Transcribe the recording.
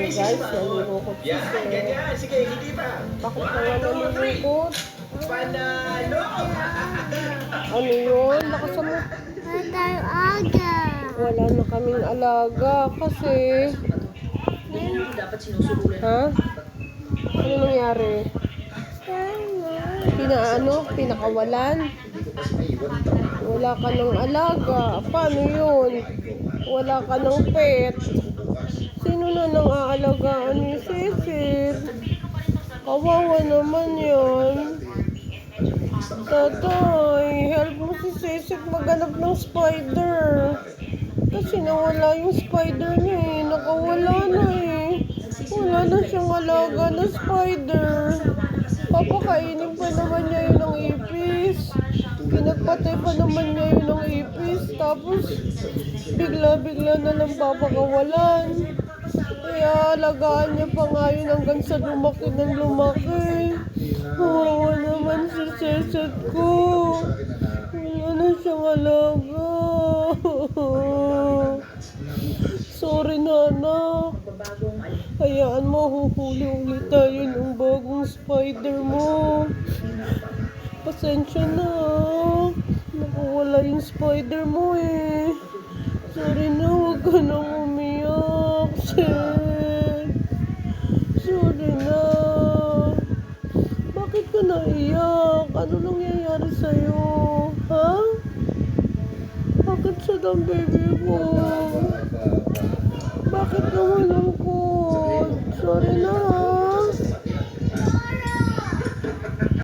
Guys, nalulungkot si Yan, Sir. ganyan. Sige, hindi pa. Bakit ka nga nalulungkot? Panalo! Ano yun? Lakas mo. Aga. Wala na kaming alaga kasi... Ha? Ano nangyari? Pinakawalan? Wala ka ng alaga. Paano yun? Wala ka ng pet. Sino na nang aalagaan ni Cecil? Kawawa naman yan. Tatay, help mo si Cecil maghanap ng spider. Kasi nawala yung spider niya eh. Nakawala na eh. Wala na siyang alaga na spider. Papakainin pa naman niya yun ng ipis. Pinagpatay pa naman niya yun ng ipis. Tapos, bigla-bigla na lang papakawalan. Kaya alagaan niya pa nga yun hanggang sa lumaki ng lumaki. Kawawa naman si Cecil ko. Wala na siyang alaga. Sorry na anak. Hayaan mo, huhuli ulit tayo ng bagong spider mo. Pasensya na. Nakawala yung spider mo eh. Sorry na, huwag ka nang umiyak. Sorry na. Bakit ka naiyak? Ano nangyayari sa'yo? Ha? Bakit sad ang baby ko? Bakit naman ang cold? Sorry na ha.